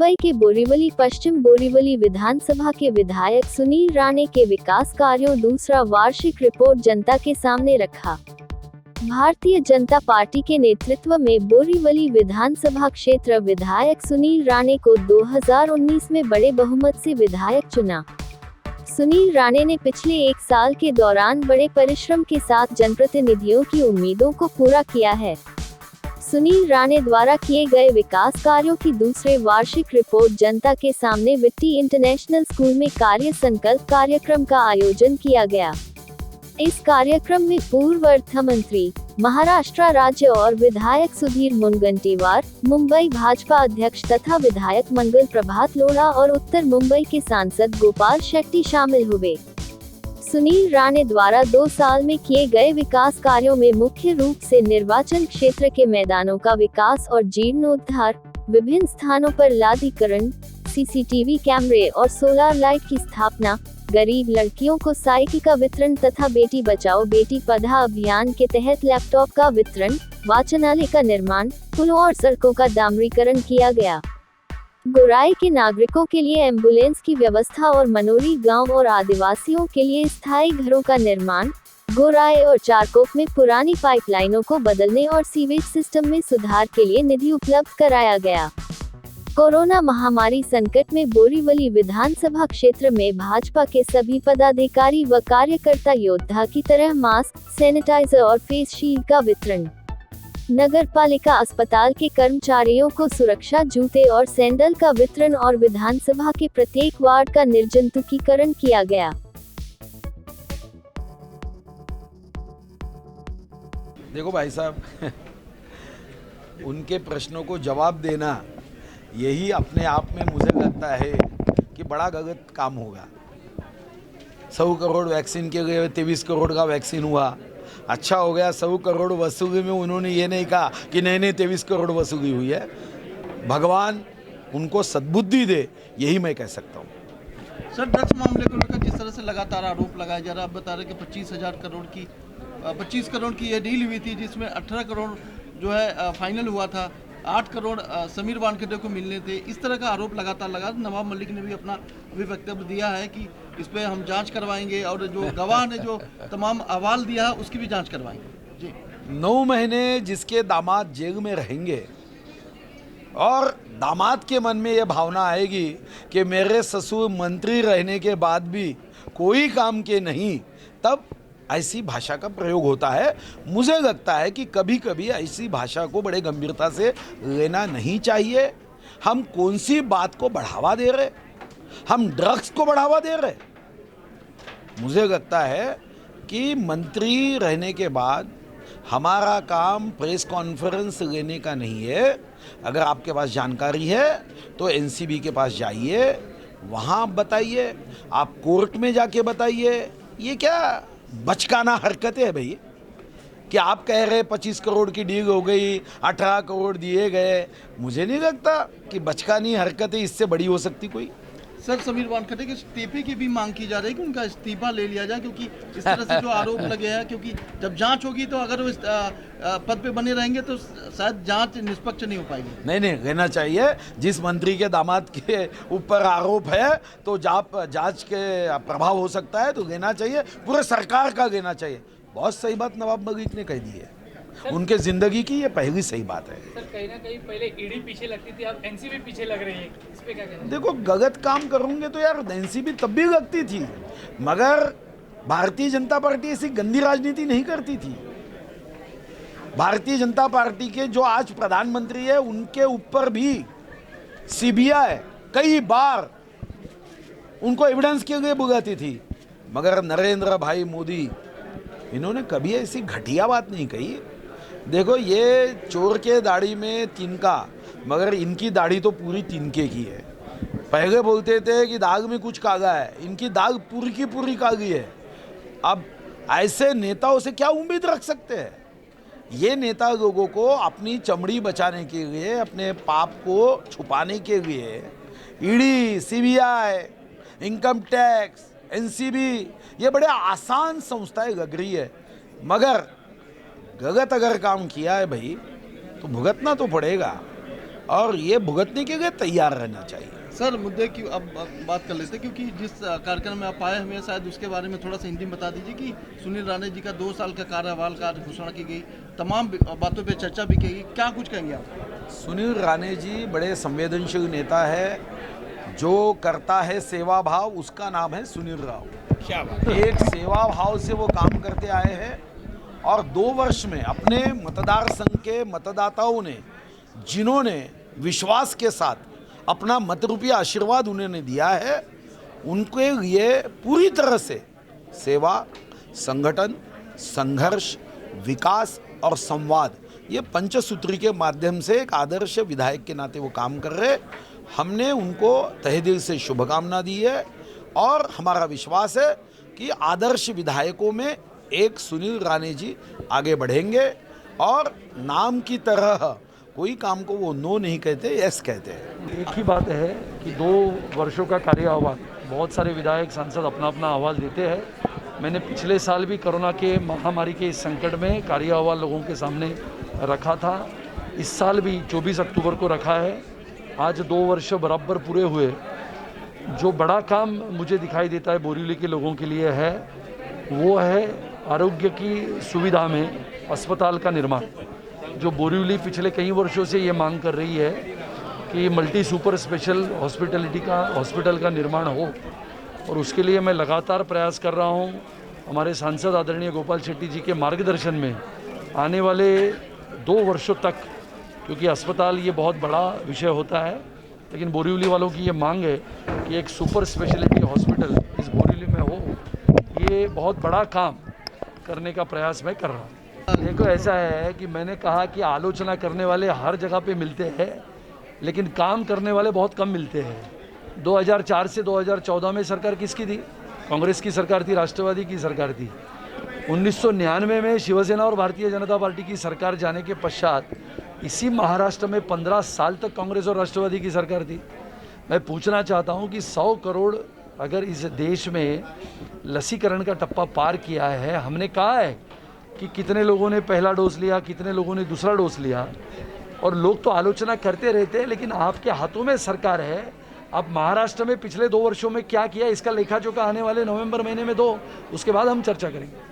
मुंबई के बोरीवली पश्चिम बोरीवली विधानसभा के विधायक सुनील राणे के विकास कार्यों दूसरा वार्षिक रिपोर्ट जनता के सामने रखा। भारतीय जनता पार्टी के नेतृत्व में बोरीवली विधानसभा क्षेत्र विधायक सुनील राणे को 2019 में बड़े बहुमत से विधायक चुना। सुनील राणे ने पिछले एक साल के दौरान बड़े परिश्रम के साथ जनप्रतिनिधियों की उम्मीदों को पूरा किया है। सुनील राणे द्वारा किए गए विकास कार्यों की दूसरे वार्षिक रिपोर्ट जनता के सामने विट्टी इंटरनेशनल स्कूल में कार्य संकल्प कार्यक्रम का आयोजन किया गया। इस कार्यक्रम में पूर्व अर्थ मंत्री, महाराष्ट्र राज्य और विधायक सुधीर मुनगंटीवार, मुंबई भाजपा अध्यक्ष तथा विधायक मंगल प्रभात लोढ़ा और उत्तर मुंबई के सांसद गोपाल शेट्टी शामिल हुए। सुनील राणे द्वारा 2 साल में किए गए विकास कार्यों में मुख्य रूप से निर्वाचन क्षेत्र के मैदानों का विकास और जीर्णोद्धार, विभिन्न स्थानों पर लादीकरण, सीसीटीवी कैमरे और सोलर लाइट की स्थापना, गरीब लड़कियों को साइकिल का वितरण तथा बेटी बचाओ बेटी पढ़ाओ अभियान के तहत लैपटॉप का वितरण, वाचनालय का निर्माण, पुलों और सड़कों का डामरीकरण किया गया। गोराई के नागरिकों के लिए एम्बुलेंस की व्यवस्था और मनोरी गांव और आदिवासियों के लिए स्थायी घरों का निर्माण, गोराई और चारकोप में पुरानी पाइपलाइनों को बदलने और सीवेज सिस्टम में सुधार के लिए निधि उपलब्ध कराया गया। कोरोना महामारी संकट में बोरीवली विधानसभा क्षेत्र में भाजपा के सभी पदाधिकारी व कार्यकर्ता योद्धा की तरह मास्क, सैनिटाइजर और फेस शील्ड का वितरण। नगर पालिका अस्पताल के कर्मचारियों को सुरक्षा जूते और सैंडल का वितरण और विधानसभा के प्रत्येक वार्ड का निर्जंतुकीकरण किया गया। देखो भाई साहब, उनके प्रश्नों को जवाब देना यही अपने आप में मुझे लगता है कि बड़ा गलत काम होगा। 100 करोड़ वैक्सीन के लिए 23 करोड़ का वैक्सीन हुआ, अच्छा हो गया। 100 करोड़ वसूली में उन्होंने ये नहीं कहा कि नहीं 23 करोड़ वसूली हुई है। भगवान उनको सद्बुद्धि दे, यही मैं कह सकता हूँ। सर, ड्रग्स मामले को लेकर जिस तरह से लगातार आरोप लगाया जा रहा है, आप बता रहे कि 25 करोड़ की ये डील हुई थी, जिसमें 18 करोड़ जो है फाइनल हुआ था, 8 करोड़ समीर वानखेड़े को मिलने थे। इस तरह का आरोप लगातार लगा। नवाब मलिक ने भी अपना वक्तव्य दिया है कि इस पे हम जांच करवाएंगे और जो गवाह ने जो तमाम अहवाल दिया है उसकी भी जांच करवाएंगे। जी, 9 महीने जिसके दामाद जेल में रहेंगे और दामाद के मन में ये भावना आएगी कि मेरे ससुर मंत्री रहने के बाद भी कोई काम के नहीं, तब ऐसी भाषा का प्रयोग होता है। मुझे लगता है कि कभी कभी ऐसी भाषा को बड़े गंभीरता से लेना नहीं चाहिए। हम कौन सी बात को बढ़ावा दे रहे? हम ड्रग्स को बढ़ावा दे रहे? मुझे लगता है कि मंत्री रहने के बाद हमारा काम प्रेस कॉन्फ्रेंस लेने का नहीं है। अगर आपके पास जानकारी है तो एनसीबी के पास जाइए, वहाँ बताइए, आप कोर्ट में जाके बताइए। ये क्या बचकाना हरकतें है भाई कि आप कह रहे 25 करोड़ की डील हो गई, 18 करोड़ दिए गए। मुझे नहीं लगता कि बचकानी हरकतें इससे बड़ी हो सकती कोई। सर, समीर वानखेड़े के इस्तीफे की भी मांग की जा रही है कि उनका इस्तीफा ले लिया जाए, क्योंकि इस तरह से जो आरोप लगे हैं, क्योंकि जब जांच होगी तो अगर वो पद पे बने रहेंगे तो शायद जांच निष्पक्ष नहीं हो पाएगी। नहीं, लेना चाहिए। जिस मंत्री के दामाद के ऊपर आरोप है तो जांच के प्रभाव हो सकता है, तो लेना चाहिए, पूरे सरकार का लेना चाहिए। बहुत सही बात नवाब मलिक ने कह दी है, उनके जिंदगी की ये पहली सही बात है। सर, कहीं ना कहीं पहले ईडी पीछे लगती थी, अब एनसीबी पीछे लग रही है, इस पे क्या कहना है? देखो, गलत काम करोगे तो यार एनसीबी तब भी लगती थी, मगर भारतीय जनता पार्टी ऐसी गंदी राजनीति नहीं करती थी। भारतीय जनता पार्टी के जो आज प्रधानमंत्री है, उनके ऊपर भी सीबीआई कई बार उनको एविडेंस के लिए बुलाती थी, मगर नरेंद्र भाई मोदी इन्होंने कभी ऐसी घटिया बात नहीं कही। देखो, ये चोर के दाढ़ी में तिनका, मगर इनकी दाढ़ी तो पूरी तिनके की है। पहले बोलते थे कि दाग में कुछ कागा है, इनकी दाग पूरी की पूरी कागी है। अब ऐसे नेताओं से क्या उम्मीद रख सकते हैं? ये नेता लोगों को अपनी चमड़ी बचाने के लिए, अपने पाप को छुपाने के लिए ED, CBI, income tax, NCB, ये बड़े आसान संस्थाएं लग रही है, मगर गलत अगर काम किया है भाई तो भुगतना तो पड़ेगा। और ये भुगतने के लिए तैयार रहना चाहिए। सर मुद्दे की अब बात कर लेते हैं, क्योंकि जिस कार्यक्रम में आप आए हुए हैं शायद उसके बारे में थोड़ा सा हिंदी में बता दीजिए कि सुनील राणे जी का 2 साल का कार्यकाल का घोषणा की गई, तमाम बातों पे चर्चा भी की गई, क्या कुछ कहेंगे आप? सुनील राणे जी बड़े संवेदनशील नेता है, जो करता है सेवा भाव, उसका नाम है सुनील राव। क्या बात, एक सेवा भाव से वो काम करते आए हैं और 2 वर्ष में अपने मतदार संघ के मतदाताओं ने, जिन्होंने विश्वास के साथ अपना मतरूपी आशीर्वाद उन्होंने दिया है, उनके लिए पूरी तरह से सेवा, संगठन, संघर्ष, विकास और संवाद, ये पंचसूत्री के माध्यम से एक आदर्श विधायक के नाते वो काम कर रहे। हमने उनको तहे दिल से शुभकामना दी है और हमारा विश्वास है कि आदर्श विधायकों में एक सुनील राणे जी आगे बढ़ेंगे और नाम की तरह कोई काम को वो नो नहीं कहते, यस कहते हैं। एक ही बात है कि 2 वर्षों का कार्य अहवाल, बहुत सारे विधायक सांसद अपना अपना अहवाल देते हैं। मैंने पिछले साल भी कोरोना के महामारी के इस संकट में कार्य अहवाल लोगों के सामने रखा था। इस साल भी 24 अक्टूबर को रखा है। आज 2 वर्ष बराबर पूरे हुए। जो बड़ा काम मुझे दिखाई देता है बोरीवली के लोगों के लिए है, वो है आरोग्य की सुविधा में अस्पताल का निर्माण। जो बोरीवली पिछले कई वर्षों से ये मांग कर रही है कि मल्टी सुपर स्पेशल हॉस्पिटल का निर्माण हो, और उसके लिए मैं लगातार प्रयास कर रहा हूँ। हमारे सांसद आदरणीय गोपाल शेट्टी जी के मार्गदर्शन में आने वाले 2 वर्षों तक, क्योंकि अस्पताल ये बहुत बड़ा विषय होता है, लेकिन बोरीवली वालों की ये मांग है कि एक सुपर स्पेशलिटी हॉस्पिटल इस बोरीवली में हो। ये बहुत बड़ा काम करने का प्रयास मैं कर रहा हूँ। देखो, ऐसा है कि मैंने कहा कि आलोचना करने वाले हर जगह पे मिलते हैं, लेकिन काम करने वाले बहुत कम मिलते हैं। 2004 से 2014 में सरकार किसकी थी? कांग्रेस की सरकार थी, राष्ट्रवादी की सरकार थी। 1999 में शिवसेना और भारतीय जनता पार्टी की सरकार जाने के पश्चात इसी महाराष्ट्र में 15 साल तक कांग्रेस और राष्ट्रवादी की सरकार थी। मैं पूछना चाहता हूं कि 100 करोड़ अगर इस देश में लसीकरण का टप्पा पार किया है, हमने कहा है कि कितने लोगों ने पहला डोज लिया, कितने लोगों ने दूसरा डोज लिया, और लोग तो आलोचना करते रहते हैं, लेकिन आपके हाथों में सरकार है। आप महाराष्ट्र में पिछले 2 वर्षों में क्या किया, इसका लेखा जोखा आने वाले नवंबर महीने में दो, उसके बाद हम चर्चा करेंगे।